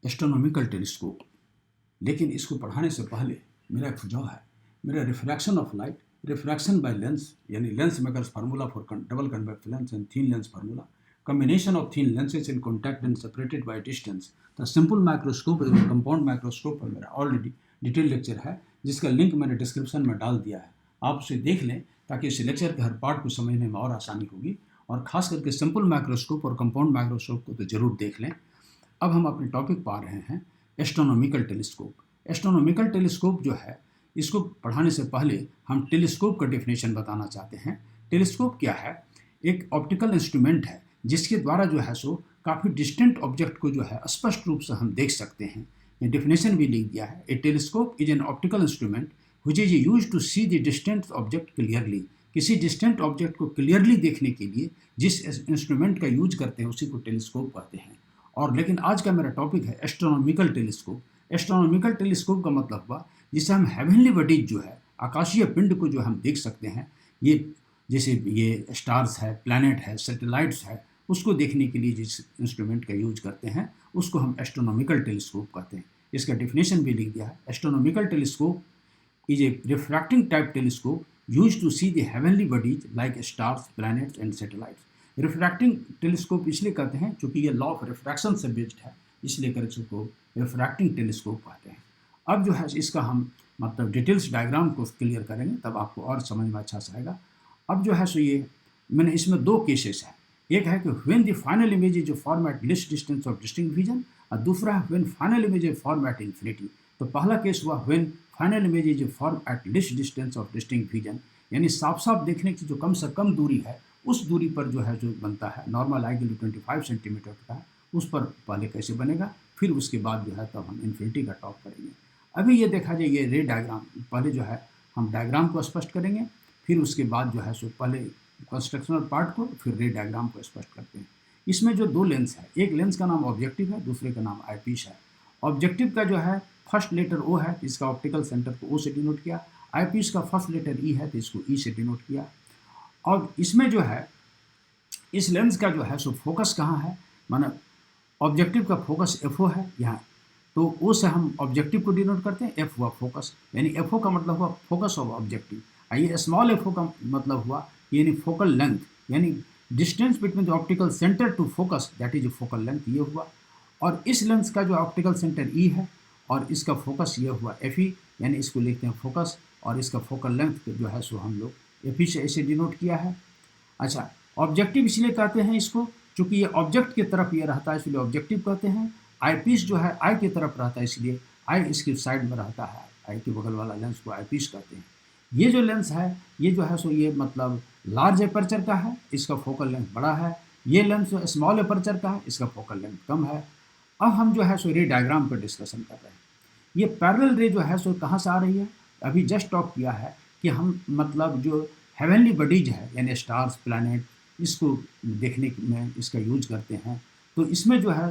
Astronomical telescope. लेकिन इसको पढ़ाने से पहले मेरा एक सुझाव है, मेरा refraction of light, refraction by lens यानी lens makers formula for double convex lens and thin lens formula, combination of thin lenses in contact and separated by distance, the simple microscope और compound microscope पर मेरा already detail lecture है, जिसका link मैंने description में डाल दिया है। आप उसे देख लें ताकि इस लेक्चर के हर पार्ट को समझने में और आसानी होगी, और खास करके सिंपल माइक्रोस्कोप और कंपाउंड माइक्रोस्कोप को तो जरूर देख लें। अब हम अपने टॉपिक पा रहे हैं एस्ट्रोनॉमिकल टेलीस्कोप। एस्ट्रोनॉमिकल टेलीस्कोप जो है, इसको पढ़ाने से पहले हम टेलीस्कोप का डेफिनेशन बताना चाहते हैं। टेलीस्कोप क्या है? एक ऑप्टिकल इंस्ट्रूमेंट है जिसके द्वारा जो है सो काफ़ी डिस्टेंट ऑब्जेक्ट को जो है स्पष्ट रूप से हम देख सकते हैं। ये डेफिनेशन भी लिख दिया है। A telescope is an optical instrument which is used to see the distant object clearly. किसी डिस्टेंट ऑब्जेक्ट को क्लियरली देखने के लिए जिस इंस्ट्रूमेंट का यूज करते हैं उसी को टेलीस्कोप कहते हैं। और लेकिन आज का मेरा टॉपिक है एस्ट्रोनॉमिकल टेलीस्कोप। एस्ट्रोनॉमिकल टेलीस्कोप का मतलब हुआ जिससे हम हेवनली बॉडीज जो है, आकाशीय पिंड को जो हम देख सकते हैं, ये जैसे ये स्टार्स है, प्लैनेट है, सैटेलाइट्स है, उसको देखने के लिए जिस इंस्ट्रूमेंट का यूज करते हैं उसको हम एस्ट्रोनॉमिकल टेलीस्कोप कहते हैं। इसका डेफिनेशन भी लिख दिया है। Astronomical telescope is a refracting type telescope use to see the heavenly bodies like stars, planets and satellites. Refracting telescope इसलिए कहते हैं क्योंकि ये लॉ ऑफ रिफ्रैक्शन से बेस्ड है, इसलिए कर इसको रिफ्रैक्टिंग टेलीस्कोप कहते हैं। अब जो है इसका हम मतलब डिटेल्स डायग्राम को क्लियर करेंगे, तब आपको और समझ में अच्छा से आएगा। अब जो है सो ये मैंने इसमें दो केसेस है। एक है कि when the final image is form at least distance of distinct vision, और दूसरा है when final image is form at infinity. तो पहला केस हुआ when final image is form at least distance of distinct vision, यानी साफ साफ देखने की जो कम से कम दूरी है उस दूरी पर जो है जो बनता है, नॉर्मल आई के लिए 25 सेंटीमीटर का है, उस पर पहले कैसे बनेगा, फिर उसके बाद जो है तब हम इन्फिनिटी का टॉप करेंगे। अभी ये देखा जाए, ये रे डायग्राम पहले जो है हम डायग्राम को स्पष्ट करेंगे, फिर उसके बाद जो है सो पहले कंस्ट्रक्शनल पार्ट को, फिर रे डायग्राम को स्पष्ट करते हैं। इसमें जो दो लेंस है, एक लेंस का नाम ऑब्जेक्टिव है, दूसरे का नाम आईपीस है। ऑब्जेक्टिव का जो है फर्स्ट लेटर ओ है, इसका ऑप्टिकल सेंटर को ओ से डिनोट किया। आईपीस का फर्स्ट लेटर ई है, तो इसको ई से डिनोट किया। और इसमें जो है इस लेंस का जो है सो फोकस कहाँ है, माना ऑब्जेक्टिव का फोकस एफ ओ है यहाँ, तो ओ से हम ऑब्जेक्टिव को डिनोट करते हैं, एफ हुआ फोकस, यानी एफ ओ का मतलब हुआ फोकस ऑफ ऑब्जेक्टिव। ये स्मॉल एफ ओ का मतलब हुआ यानी फोकल लेंथ, यानी distance between the optical centre to focus, that is focal length, ये हुआ। और इस लेंस का जो ऑप्टिकल सेंटर ई है और इसका फोकस ये हुआ एफ ई, यानी इसको लिखते हैं फोकस, और इसका फोकल लेंथ जो है सो हम लोग एफ ई से ऐसे डिनोट किया है। अच्छा, ऑब्जेक्टिव इसलिए कहते हैं इसको क्योंकि ये ऑब्जेक्ट की तरफ ये रहता है, इसलिए ऑब्जेक्टिव कहते हैं। आई पीस जो है आई की तरफ रहता है, इसलिए आई इसकी साइड में रहता है, आई के बगल वाला लेंस को आई पीस कहते हैं। ये जो लेंस है ये जो है सो ये मतलब लार्ज एपर्चर का है, इसका फोकल लेंथ बड़ा है। ये लेंस स्मॉल एपर्चर का है, इसका फोकल लेंथ कम है। अब हम जो है सो रे डायग्राम पर डिस्कशन कर रहे हैं। ये पैरेलल रे जो है सो कहाँ से आ रही है, अभी जस्ट टॉक किया है कि हम मतलब जो हेवनली बॉडीज है यानी स्टार्स, प्लैनेट, इसको देखने में इसका यूज करते हैं। तो इसमें जो है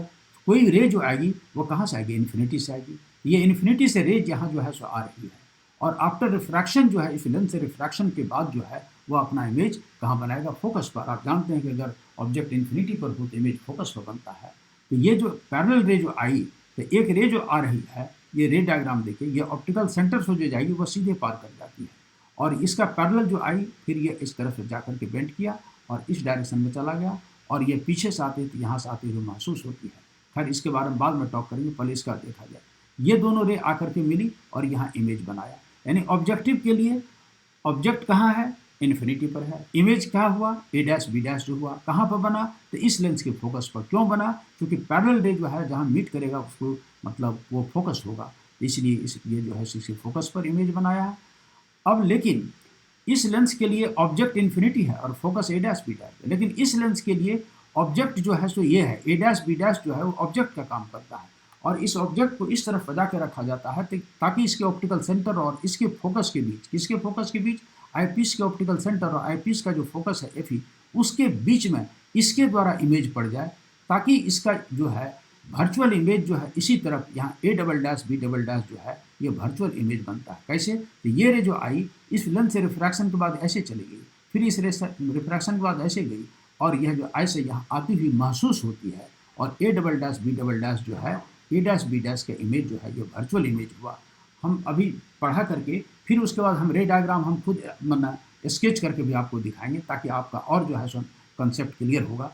कोई रे जो आएगी वो कहाँ से आएगी, इन्फिनिटी से आएगी। ये इन्फिनिटी से रे यहाँ जो है सो आ रही है, और आफ्टर रिफ्रैक्शन जो है इस लेंस से रिफ्रैक्शन के बाद जो है वो अपना इमेज कहाँ बनाएगा, फोकस पर। आप जानते हैं कि अगर ऑब्जेक्ट इन्फिनिटी पर हो तो इमेज फोकस पर बनता है। तो ये जो पैरेलल रे जो आई, तो एक रे जो आ रही है, ये रे डायग्राम देखिए, ये ऑप्टिकल सेंटर से जो जाएगी वो सीधे पार कर जाती है, और इसका पैरेलल जो आई फिर ये इस तरफ से जाकर के बेंड किया और इस डायरेक्शन में चला गया, और ये पीछे से आते तो यहाँ से आते हुए महसूस होती है। खैर इसके बारे में बाद में टॉक करेंगे, पहले इसका देखा जाए। ये दोनों रे आकर के मिली और यहाँ इमेज बनाया, यानी ऑब्जेक्टिव के लिए ऑब्जेक्ट कहाँ है, इन्फिनिटी पर है। इमेज क्या हुआ, ए डैश बी डैश जो हुआ, कहाँ पर बना, तो इस लेंस के फोकस पर। क्यों बना, क्योंकि पैरेलल रे जो है जहाँ मीट करेगा उसको मतलब वो फोकस होगा, इसलिए ये जो है इसके फोकस पर इमेज बनाया है। अब लेकिन इस लेंस के लिए ऑब्जेक्ट इन्फिनिटी है और फोकस ए डैश बी डैश है, लेकिन इस लेंस के लिए ऑब्जेक्ट जो है सो ये है, ए डैश बी डैश जो है वो ऑब्जेक्ट का काम करता है, और इस ऑब्जेक्ट को इस तरफ बजा के रखा जाता है ताकि इसके ऑप्टिकल सेंटर और इसके फोकस के बीच, किसके फोकस के बीच, आईपीस के ऑप्टिकल सेंटर और आईपीस का जो फोकस है एफ ई, उसके बीच में इसके द्वारा इमेज पड़ जाए, ताकि इसका जो है वर्चुअल इमेज जो है इसी तरफ यहाँ A double dash B double dash जो है ये वर्चुअल इमेज बनता है। कैसे, तो ये रे जो आई इस लेंस से रिफ्रैक्शन के बाद ऐसे चली गई, फिर इस रे से रिफ्रैक्शन के बाद ऐसे गई, और यह जो आई से यहाँ आती हुई महसूस होती है, और A double dash B double dash जो है ए डैश बी डैश का इमेज जो है ये वर्चुअल इमेज हुआ। हम अभी पढ़ा करके फिर उसके बाद हम रे डायग्राम हम खुद स्केच करके भी आपको दिखाएंगे, ताकि आपका और जो है सो कंसेप्ट क्लियर होगा।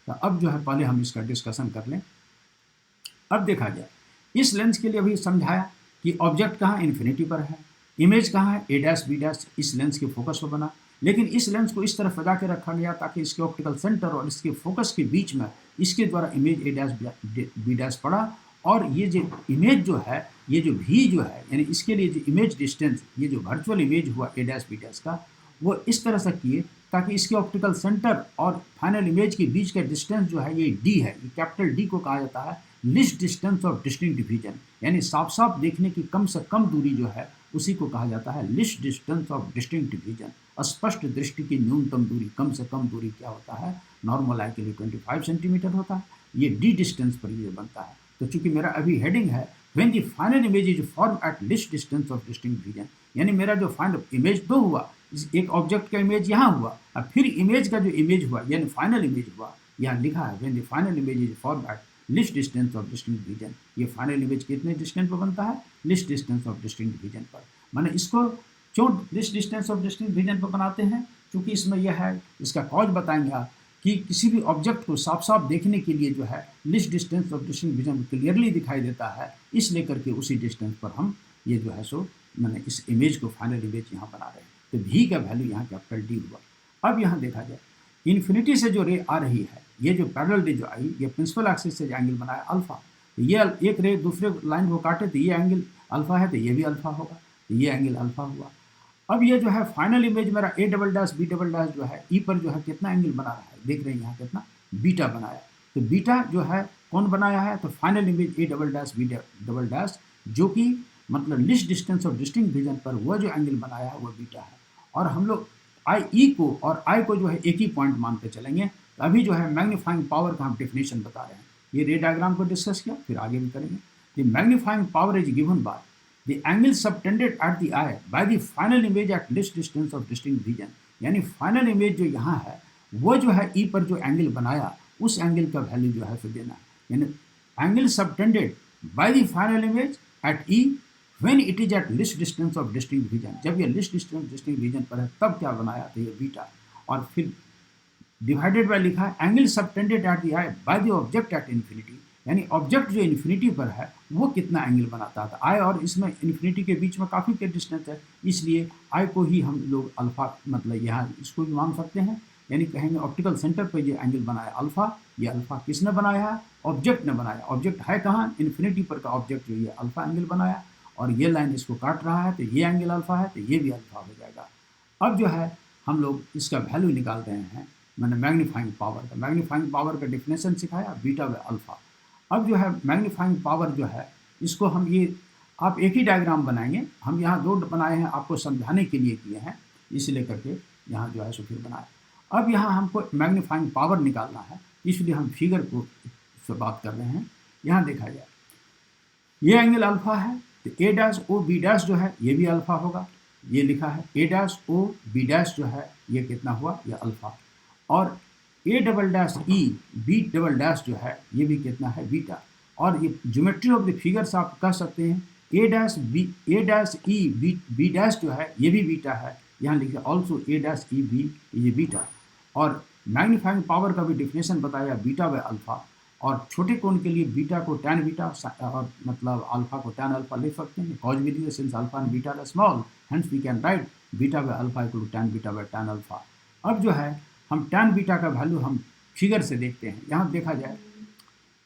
तो अब जो है पहले हम इसका डिस्कशन कर लें। अब देखा जाए, इस लेंस के लिए अभी समझाया कि ऑब्जेक्ट कहाँ इन्फिनिटी पर है, इमेज कहाँ है ए डैश बी डैश इस लेंस के फोकस पर बना। लेकिन इस लेंस को इस तरफ सजा के रखा गया ताकि इसके ऑप्टिकल सेंटर और इसके फोकस के बीच में इसके द्वारा image A dash B dash पड़ा। और ये जो इमेज जो है, ये जो भी जो है, यानी इसके लिए जो इमेज डिस्टेंस, ये जो वर्चुअल इमेज हुआ ए डैश बी डैश का, वो इस तरह से किए ताकि इसके ऑप्टिकल सेंटर और फाइनल इमेज के बीच का डिस्टेंस जो है ये डी है। ये कैपिटल डी को कहा जाता है least distance of distinct division, यानी साफ साफ देखने की कम से कम दूरी जो है उसी को कहा जाता है least distance of distinct division. स्पष्ट दृष्टि की न्यूनतम दूरी, कम से कम दूरी क्या होता है, नॉर्मल आई के लिए 25 सेंटीमीटर होता है। ये डी डिस्टेंस पर ये बनता है। तो चूंकि मेरा अभी हेडिंग है when the final image is form at least distance of distinct division, यानी मेरा जो फाइनल इमेज तो हुआ, एक ऑब्जेक्ट का इमेज यहाँ हुआ, अब फिर इमेज का जो इमेज हुआ यानी फाइनल इमेज हुआ, यहाँ लिखा है when the final image is form at least distance of distinct division. ये फाइनल इमेज कितने डिस्टेंस पर बनता है, least distance of distinct division पर। माने इसको क्यों list distance of distinct division पर बनाते हैं, क्योंकि इसमें यह है, इसका कॉज बताएंगे आप, कि किसी भी ऑब्जेक्ट को साफ साफ देखने के लिए जो है least distance of distinct division clearly दिखाई देता है, इस लेकर के उसी डिस्टेंस पर हम ये जो है सो मैंने इस इमेज को फाइनल इमेज यहाँ बना रहे हैं। तो भी का वैल्यू यहाँ कैपिटल डी हुआ। अब यहाँ देखा जाए, इन्फिनिटी से जो रे आ रही है, ये जो पैरेलल रे जो आई, ये प्रिंसिपल एक्सिस से जो एंगल बनाया अल्फा, तो ये एक रे दूसरे लाइन को काटे तो ये एंगल अल्फा है, तो ये भी अल्फा होगा, तो ये एंगल अल्फा हुआ। अब ये जो है फाइनल इमेज मेरा A double dash B double dash जो है ई पर जो है कितना एंगल बना रहा है, देख रहे हैं यहाँ कितना, बीटा बनाया। तो बीटा जो है कौन बनाया है, तो final image A double dash B double dash, जो कि मतलब least distance of distinct division पर वह जो एंगल बनाया है वो बीटा है। और हम लोग आई ई को और आई को जो है एक ही पॉइंट मान के चलेंगे। तो अभी जो है मैग्नीफाइंग पावर का हम डेफिनेशन बता रहे हैं, ये रे डायग्राम को डिस्कस किया, फिर आगे भी करेंगे। The magnifying power is given by the angle subtended at the I bye the final image at least distance of distinct division, यानी फाइनल इमेज जो यहाँ है वो जो है ई पर जो एंगल बनाया उस एंगल का वैल्यू जो है फिर देना है, यानी angle subtended bye the final image eight E when it is at least distance of distinct division, जब ये लिस्ट डिस्टेंस डिस्टिंक्ट डिवीजन पर है तब क्या बनाया, तो ये बीटा। और फिर डिवाइडेड बाय लिखा है angle subtended at the I by the object at infinity, यानी ऑब्जेक्ट जो इन्फिनिटी पर है वो कितना एंगल बनाता है। आई और इसमें इन्फिनिटी के बीच में काफ़ी के डिस्टेंस है, इसलिए आई को ही हम लोग अल्फा मतलब यहाँ इसको भी मान सकते हैं, यानी कहेंगे ऑप्टिकल सेंटर पर ये एंगल बनाया अल्फा। ये अल्फा किसने बनाया है, ऑब्जेक्ट ने बनाया। ऑब्जेक्ट है कहाँ, इन्फिनिटी पर का ऑब्जेक्ट जो ये अल्फा एंगल बनाया, और ये लाइन इसको काट रहा है तो ये एंगल अल्फा है, तो ये भी अल्फा हो जाएगा। अब जो है हम लोग इसका वैल्यू निकाल रहे हैं, मैंने मैग्नीफाइंग पावर का, मैग्नीफाइंग पावर का डिफिनेशन सिखाया बीटा व अल्फा। अब जो है मैग्नीफाइंग पावर जो है इसको हम ये आप एक ही डायग्राम बनाएंगे, हम यहाँ दो बनाए हैं आपको समझाने के लिए किए हैं, इसलिए करके यहाँ जो है सो फिर बनाए। अब यहाँ हमको मैग्नीफाइंग पावर निकालना है, इसलिए हम फिगर को से बात कर रहे हैं। यहाँ देखा जाए ये एंगल अल्फा है, तो A dash O B dash जो है ये भी अल्फा होगा, ये लिखा है A dash O B dash जो है ये कितना हुआ, ये अल्फा। और A double dash E B double dash जो है ये भी कितना है, बीटा। और ये ज्योमेट्री ऑफ द फिगर्स आप कह सकते हैं A dash E B dash जो है ये भी बीटा है, यहाँ लिखा also A dash E B ये बीटा। और मैग्नीफाइंग पावर का भी डिफिनेशन बताया बीटा व अल्फा। और छोटे कोण के लिए बीटा को टैन बीटा और मतलब अल्फा को टैन अल्फा लिख सकते हैं, कॉज भी दिया since alpha and beta are small hence we can write beta व alpha equal to tan beta व टैन अल्फा। अब जो है हम टैन बीटा का वैल्यू हम फिगर से देखते हैं। यहाँ देखा जाए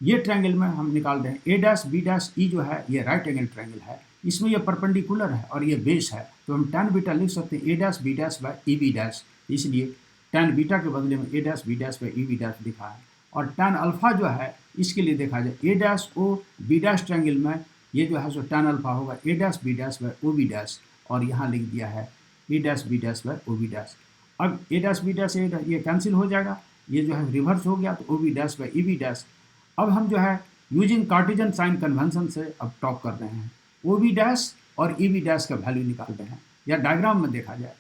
ये ट्रायंगल में हम निकाल रहे हैं ए डैश बी डैश ई जो है ये राइट एंगल ट्रायंगल है, इसमें ये परपेंडिकुलर है और ये बेस है, तो हम टैन बीटा लिख सकते हैं A dash B dash by E B dash, इसलिए टैन बीटा के बदले में A dash B dash by E B dash लिखा है। और टैन अल्फा जो है इसके लिए देखा जाए A dash O B dash triangle में ये जो है सो टैन अल्फा होगा A dash B dash by O B dash, और यहाँ लिख दिया है A dash B dash by O B dash. अब ए डैश बी डैश ये कैंसिल हो जाएगा, ये जो है रिवर्स हो गया, तो O B dash by E B dash. अब हम जो है यूजिंग कार्टेशियन साइन कन्वेंशन से अब टॉप कर रहे हैं, ओ बी डैश और ई बी डैश का वैल्यू निकाल रहे हैं। या डायग्राम में देखा जाए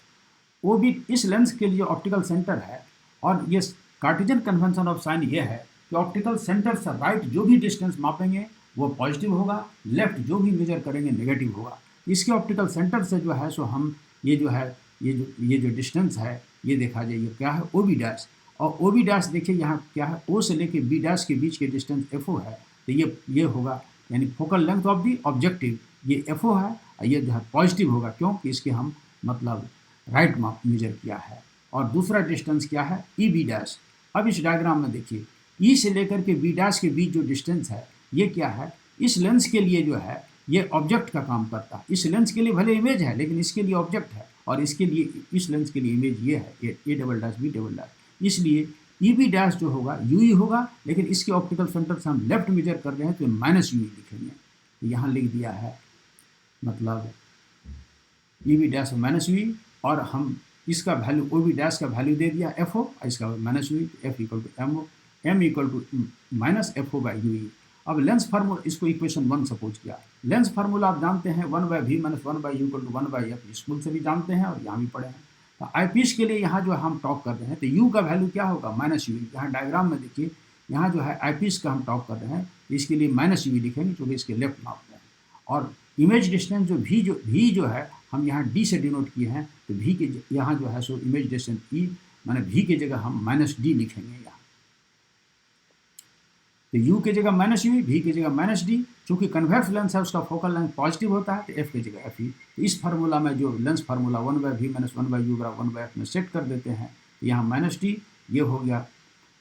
ओ बी इस लेंस के लिए ऑप्टिकल सेंटर है, और ये कार्टेशियन कन्वेंशन ऑफ साइन ये है कि ऑप्टिकल सेंटर से राइट जो भी डिस्टेंस मापेंगे वो पॉजिटिव होगा, लेफ्ट जो भी मेजर करेंगे नेगेटिव होगा। इसके ऑप्टिकल सेंटर से जो है सो हम ये जो है ये जो डिस्टेंस है ये देखा जाए, ये क्या है ओ बी डैश, और ओ बी डैश देखिए यहाँ क्या है, ओ से लेके बी डैश के बीच के डिस्टेंस एफ ओ है, तो ये होगा यानी focal length of the objective, ये एफ ओ है, और ये जो है पॉजिटिव होगा क्योंकि इसके हम मतलब राइट माप मेजर किया है। और दूसरा डिस्टेंस क्या है ई बी डैश। अब इस डायग्राम में देखिए ई से लेकर के बी डैश के बीच जो डिस्टेंस है ये क्या है, इस लेंस के लिए जो है ये ऑब्जेक्ट का काम करता है। इस लेंस के लिए भले इमेज है लेकिन इसके लिए ऑब्जेक्ट है, और इसके लिए इस लेंस के लिए इमेज ये है A double dash B double dash, इसलिए ई बी डैश जो होगा यू ई होगा, लेकिन इसके ऑप्टिकल सेंटर से हम लेफ्ट मेजर कर रहे हैं तो माइनस यू ई लिखेंगे। यहाँ लिख दिया है मतलब E B dash minus u e, और हम इसका वैल्यू ओ बी डैश का वैल्यू दे दिया एफ ओ, इसका minus u e, f equal to m o, m equal to minus F O by u e. अब लेंस फार्मूला, इसको equation 1 suppose किया, लेंस फार्मूला आप जानते हैं 1 by v minus 1 by u equal to 1 by f, school से भी जानते हैं और यहाँ भी पढ़े हैं। तो आई पीस के लिए यहाँ जो हम टॉप कर रहे हैं तो यू का वैल्यू क्या होगा माइनस यू। यहाँ डायग्राम में देखिए यहाँ जो है आई पीस का हम टॉप कर रहे हैं, इसके लिए माइनस यू लिखेंगे क्योंकि इसके लेफ्ट माप में है। और इमेज डिस्टेंस जो भी जो है हम यहाँ डी से डिनोट किए हैं, तो भी के यहाँ जो है सो इमेज डिस्टेंस ई माने भी की जगह हम माइनस डी लिखेंगे यहाँ, तो यू की जगह माइनस यू, भी की जगह माइनस डी। चूंकि कन्वेक्स लेंस है उसका फोकल लेंथ पॉजिटिव होता है तो एफ की जगह एफ ई। तो इस फार्मूला में जो lens formula 1 by v minus 1 by u बराबर 1 बाई एफ में सेट कर देते हैं, तो यहाँ माइनस डी ये हो गया,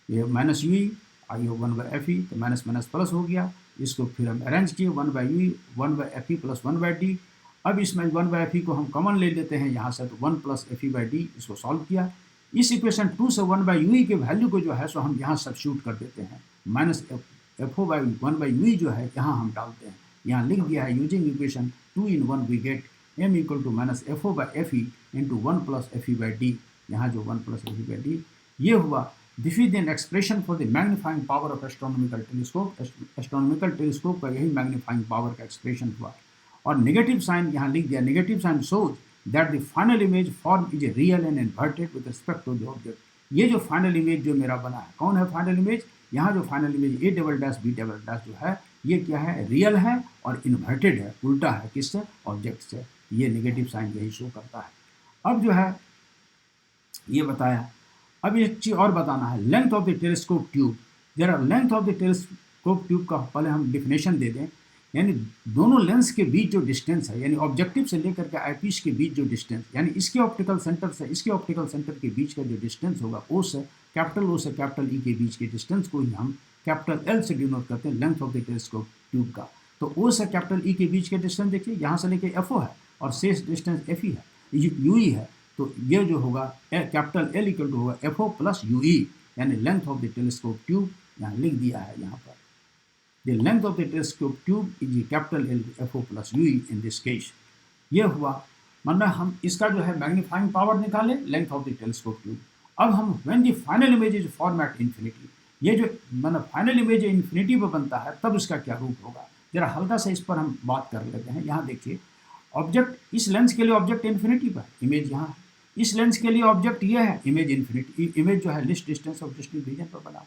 ये माइनस यू ई और ये 1 बाई एफ ई, तो माइनस माइनस प्लस हो गया। इसको फिर हम अरेंज किए 1 by you 1 by F E plus 1 by D. अब इसमें 1 बाई एफ ई को हम कॉमन ले लेते हैं यहाँ से, तो 1 plus F e by D, इसको सॉल्व किया। इस इक्वेशन 2 से 1 बाई यू के वैल्यू को जो है सो हम यहाँ सब्स्टिट्यूट कर देते हैं, minus F O by 1 by u जो है यहाँ हम डालते हैं। यहाँ लिख दिया है using equation 2 in 1 we get m equal to minus F O by F e into 1 plus F e by d. यहाँ जो 1 plus F e by d ये हुआ। This is an expression for the magnifying power of astronomical telescope. Astronomical telescope का यही magnifying power का expression हुआ। और negative sign यहाँ लिख दिया, negative sign shows that the final image form is a real and inverted with respect to the object. ये जो फाइनल इमेज जो मेरा बना है, कौन है फाइनल इमेज, यहाँ जो final image A double dash B double dash जो है ये क्या है, रियल है और इन्वर्टेड है, उल्टा है, किससे, ऑब्जेक्ट से। ये नेगेटिव साइन यही शो करता है। अब जो है ये बताया, अब एक चीज़ और बताना है, length of the telescope tube. जरा length of the telescope tube का पहले हम डिफिनेशन दे दें। यानी दोनों लेंस के बीच जो डिस्टेंस है, यानी ऑब्जेक्टिव से लेकर के आईपीस के बीच जो डिस्टेंस, यानी इसके ऑप्टिकल सेंटर से इसके ऑप्टिकल सेंटर के बीच का जो डिस्टेंस होगा, ओ से कैपिटल ई के बीच के डिस्टेंस को ही हम कैपिटल एल से डिनोट करते हैं, length of the telescope tube का। तो ओ से कैपिटल ई के बीच के डिस्टेंस देखिए, यहाँ से लेके एफ ओ है और शेष डिस्टेंस एफ ई है, यू ई है। तो ये जो होगा कैपिटल एल इक्वल टू होगा F O plus U E, यानी length of the telescope tube यहाँ लिख दिया है यहाँ पर। The length of the telescope tube is capital L FO plus UE in this case। ये हुआ, मतलब हम इसका जो है मैग्नीफाइंग पावर निकाले length of the telescope tube. अब हम when the final image is format infinity, ये जो मतलब फाइनल इमेज इन्फिनिटी पर बनता है तब इसका क्या रूप होगा, जरा हल्का सा इस पर हम बात कर लेते हैं। यहाँ देखिए ऑब्जेक्ट, इस लेंस के लिए ऑब्जेक्ट इन्फिनिटी पर, इमेज यहाँ है। इस लेंस के लिए ऑब्जेक्ट ये है, इमेज इन्फिनिटी, इमेज जो है least distance of distinct region पर बना।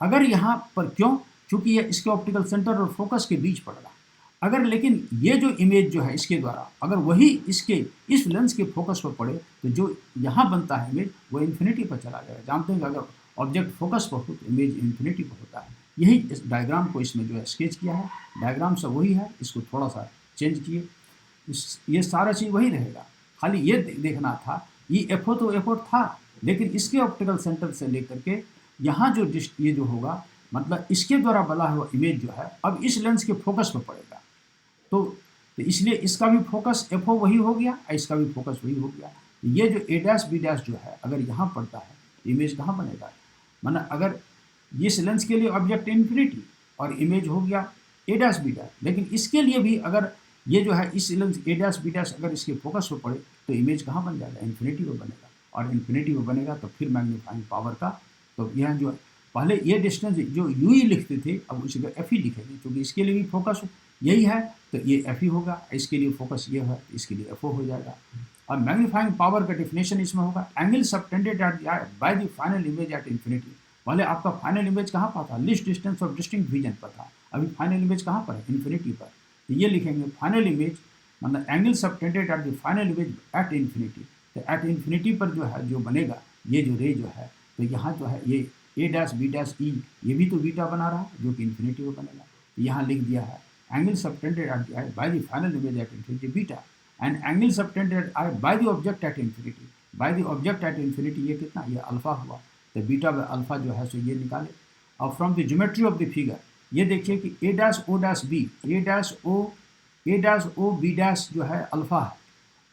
अगर यहाँ पर क्यों, चूंकि ये इसके ऑप्टिकल सेंटर और फोकस के बीच पड़ रहा है। अगर लेकिन ये जो इमेज जो है इसके द्वारा अगर वही इसके इस लेंस के फोकस पर पड़े तो जो यहाँ बनता है इमेज वो इन्फिनिटी पर चला जाएगा। जानते हैं कि अगर ऑब्जेक्ट फोकस पर हो तो इमेज इन्फिनिटी पर होता है। यही इस डायग्राम को इसमें जो है स्केच किया है, डायग्राम से वही है, इसको थोड़ा सा चेंज किए, ये सारा चीज़ वही रहेगा। खाली ये देखना था, ये एफओ तो एफओ था, लेकिन इसके ऑप्टिकल सेंटर से लेकर के यहाँ जो ये जो होगा, मतलब इसके द्वारा बना हुआ इमेज जो है अब इस लेंस के फोकस पर पड़ेगा। तो इसलिए इसका भी फोकस एफ ओ वही हो गया, इसका भी फोकस वही हो गया। ये जो ए डैश बी डैश जो है अगर यहाँ पड़ता है तो इमेज कहाँ बनेगा, मतलब अगर इस लेंस के लिए ऑब्जेक्ट इन्फिनिटी और इमेज हो गया ए डैश बी डैश, लेकिन इसके लिए भी अगर ये जो है इस लेंस ए डैश बी डैश अगर इसके फोकस पर पड़े तो इमेज कहाँ बन जाएगा, इन्फिनिटी पर बनेगा। और इन्फिनिटी पर बनेगा तो फिर मैग्नीफाइंग पावर का, तो यह जो पहले ये डिस्टेंस जो यू ई लिखते थे अब उसी को एफ ई लिखेंगे, क्योंकि इसके लिए भी फोकस यही है तो ये एफ ई होगा, इसके लिए फोकस ये है इसके लिए एफ ओ हो जाएगा। और मैग्नीफाइंग पावर का डिफिनेशन इसमें होगा angle subtended at by the final image at infinity. पहले आपका फाइनल इमेज कहाँ पर था, least distance of distinct region पर था, अभी फाइनल इमेज कहाँ पर है, इन्फिनिटी पर। तो ये लिखेंगे फाइनल इमेज मतलब angle subtended at the final image at infinity. तो एट इन्फिनिटी पर जो है जो बनेगा ये जो रे जो है, तो यहाँ जो है ये ए डैश बी डैश ई, ये भी तो बीटा बना रहा है जो कि इन्फिनिटी पर बनेगा। तो यहाँ लिख दिया है angle subtended at by the final image at infinity beta and angle subtended by the object at infinity. By the object at infinity ये कितना, ये अल्फा हुआ। तो बीटा बाय अल्फा जो है सो ये निकाले। और from the geometry of the figure ये देखिए कि A dash O dash B, A dash O B dash जो है अल्फा है,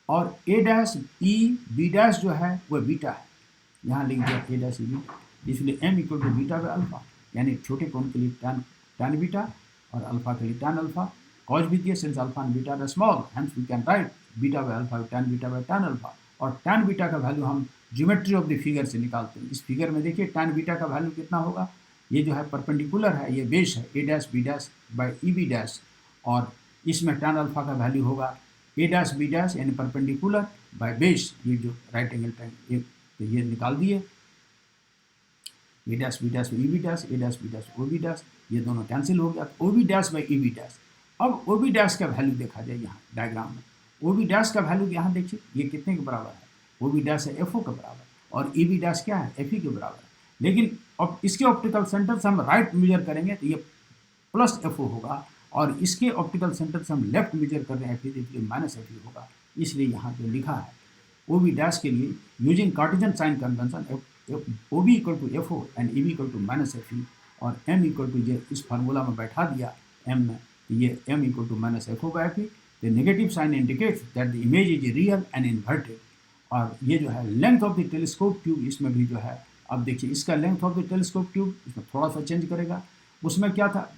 और A dash E B dash जो है वह बीटा है। यहाँ लिख दिया ए डैश ई बीटा, इसलिए m equal to beta by alpha, यानी छोटे कोण के लिए tan बीटा और अल्फा के लिए tan अल्फा। कॉज भी दिए since alpha and beta are small, hence we can write beta by alpha tan beta by tan alpha. और tan बीटा का वैल्यू हम ज्योमेट्री ऑफ द फिगर से निकालते हैं। इस फिगर में देखिए tan बीटा का वैल्यू कितना होगा, ये जो है परपेंडिकुलर है, ये बेस है A dash B dash by E B dash, और इसमें tan अल्फा का वैल्यू होगा ए डैश बी डैश यानी परपेंडिकुलर बाय बेस, ये जो राइट एंगल ट्रायंगल, तो ये निकाल दिए A dash B dash E B dash, A dash B dash O B dash, ये दोनों कैंसिल हो गया, तो O B dash by E B dash. अब ओ बी डैश का वैल्यू देखा जाए यहाँ डायग्राम में, ओ बी डैश का वैल्यू यहाँ देखिए ये कितने के बराबर है, ओ बी डैश है एफ ओ के बराबर, और ई बी डैश क्या है एफ ई के बराबर है। लेकिन अब इसके ऑप्टिकल सेंटर से हम राइट मेजर करेंगे तो ये प्लस एफ ओ होगा, और इसके ऑप्टिकल सेंटर से हम लेफ्ट मेजर कर रहे हैं एफ ई, इसलिए माइनस एफ ई होगा। इसलिए यहाँ जो लिखा है ओ बी डैश के लिए using cartesian sign convention O B equal to F O and E B equal to minus F E, और एम इक्वल टू ये इस फार्मूला में बैठा दिया एम में, तो ये M equal to minus F O by F E. The negative sign indicates that the image is real and inverted. और ये जो है length of the telescope tube, इसमें भी जो है अब देखिए इसका length of the telescope tube इसमें थोड़ा सा चेंज करेगा। उसमें क्या था,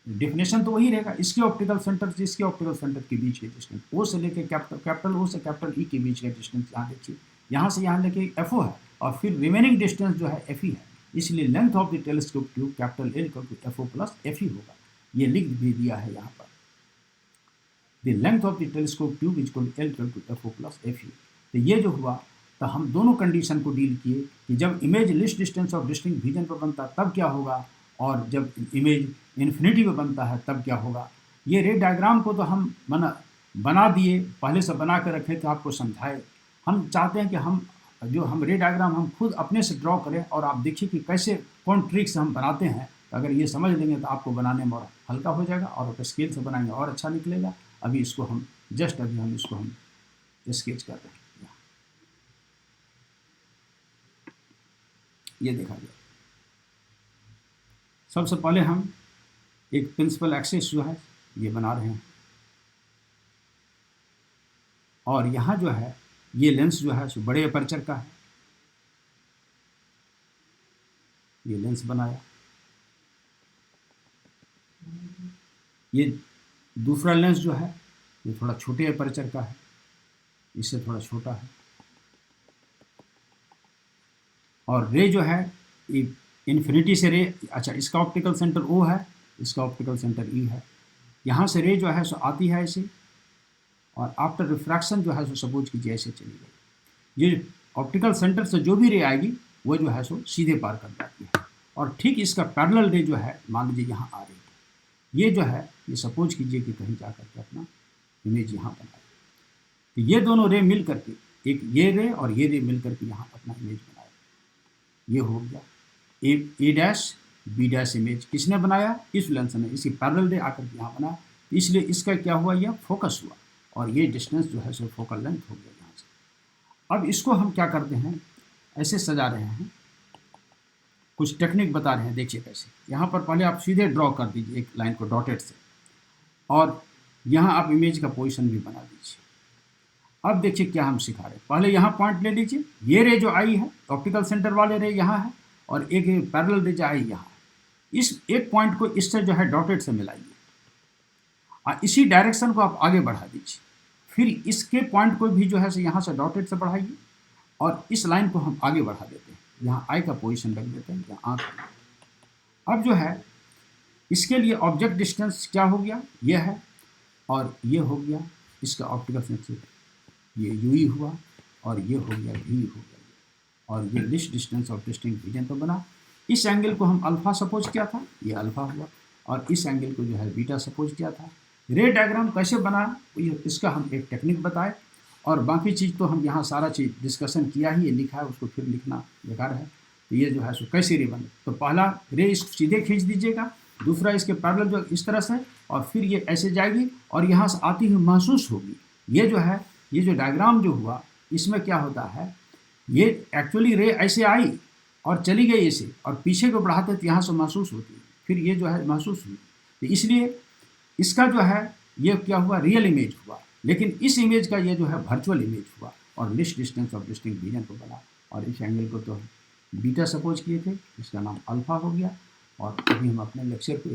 डिफिनेशन तो वही रहेगा, इसके ऑप्टिकल सेंटर से इसके ऑप्टिकल सेंटर के बीच के डिस्टेंस, ओ से लेके कैपिटल ओ से कैपिटल ई के बीच का डिस्टेंस यहाँ देखिए, यहाँ से यहाँ लेके एफ ओ है, और फिर रिमेनिंग डिस्टेंस जो है एफ ई है। इसलिए length of the telescope tube capital L equal to F O plus F E होगा। ये लिख भी दिया है यहाँ पर, the length of the telescope tube is equal to L equal to F O plus F E. तो ये जो हुआ, तो हम दोनों कंडीशन को डील किए कि जब image list distance of distinct vision पर बनता तब क्या होगा, और जब इमेज इन्फिनिटी पे बनता है तब क्या होगा। ये रे डायग्राम को तो हम बना दिए, पहले से बना कर रखे थे, आपको समझाए। हम चाहते हैं कि हम रे डायग्राम हम खुद अपने से ड्रॉ करें, और आप देखिए कि कैसे कौन ट्रिक से हम बनाते हैं। अगर ये समझ लेंगे तो आपको बनाने में और हल्का हो जाएगा, और आप स्केल से बनाएंगे और अच्छा निकलेगा। अभी इसको हम इसको हम स्केच कर रहे हैं। ये देखा जाए, सबसे पहले हम एक प्रिंसिपल एक्सिस जो है ये बना रहे हैं, और यहाँ जो है ये लेंस जो है सो बड़े अपर्चर का है, ये लेंस बनाया। ये दूसरा लेंस जो है ये थोड़ा छोटे अपर्चर का है, इससे थोड़ा छोटा है। और रे जो है इन्फिनिटी से रे, अच्छा इसका ऑप्टिकल सेंटर ओ है, इसका ऑप्टिकल सेंटर ई है। यहाँ से रे जो है सो आती है ऐसे, और आफ्टर रिफ्रैक्शन जो है सो सपोज कीजिए ऐसे चली गई। ये ऑप्टिकल सेंटर से जो भी रे आएगी वो जो है सो सीधे पार कर जाती है, और ठीक इसका पैरेलल रे जो है मान लीजिए यहाँ आ रही है, ये जो है ये सपोज कीजिए कि कहीं जा करके अपना इमेज यहाँ बनाए। तो ये दोनों रे मिल करके, एक ये रे और ये रे मिल करके यहाँ अपना इमेज बनाए। ये हो गया ए डैश बी डैश इमेज किसने बनाया, इस लेंस ने, इसकी पैरेलल रे आकर के यहाँ बनाया। इसलिए इसका क्या हुआ, यह फोकस हुआ, और ये डिस्टेंस जो है सो फोकल लेंथ हो गया यहाँ से। अब इसको हम क्या करते हैं, ऐसे सजा रहे हैं, कुछ टेक्निक बता रहे हैं। देखिए कैसे, यहाँ पर पहले आप सीधे ड्रॉ कर दीजिए एक लाइन को डॉटेड से, और यहाँ आप इमेज का पोजीशन भी बना दीजिए। अब देखिए क्या हम सिखा रहे हैं, पहले यहाँ पॉइंट ले लीजिए, ये रे जो आई है ऑप्टिकल सेंटर वाले रे यहाँ है, और एक पैरेलल रे जो आई यहाँ है। इस एक पॉइंट को इससे जो है डॉटेड से मिलाइए, और इसी डायरेक्शन को आप आगे बढ़ा दीजिए। फिर इसके पॉइंट को भी जो है यहाँ से डॉटेड से बढ़ाइए, और इस लाइन को हम आगे बढ़ा देते हैं, यहाँ आई का पोजीशन रख देते हैं, यहाँ आँख। अब जो है इसके लिए ऑब्जेक्ट डिस्टेंस क्या हो गया, ये है, और ये हो गया इसका ऑप्टिकल सेंटर, ये यू ई हुआ, और ये हो गया वी हो गया, और ये list distance of distinct vision तो बना। इस एंगल को हम अल्फा सपोज किया था, ये अल्फा हुआ। और इस एंगल को जो है बीटा सपोज किया था। रे डायग्राम कैसे बना इसका हम एक टेक्निक बताए, और बाकी चीज़ तो हम यहाँ सारा चीज़ डिस्कशन किया ही है, लिखा है, उसको फिर लिखना बेकार है। तो ये जो है सो कैसे रे बने, तो पहला रे इसको सीधे खींच दीजिएगा, दूसरा इसके पैरेलल जो इस तरह से, और फिर ये ऐसे जाएगी और यहाँ से आती हुई महसूस होगी। ये जो है ये जो डायग्राम जो हुआ इसमें क्या होता है, ये एक्चुअली रे ऐसे आई और चली गई ऐसे, और पीछे को बढ़ाते तो यहाँ से महसूस होती है, फिर ये जो है महसूस हुई। तो इसलिए इसका जो है ये क्या हुआ, रियल इमेज हुआ, लेकिन इस इमेज का ये जो है वर्चुअल इमेज हुआ और least distance of distinct vision को बना, और इस एंगल को तो बीटा सपोज किए थे, इसका नाम अल्फा हो गया। और अभी हम अपने लेक्चर को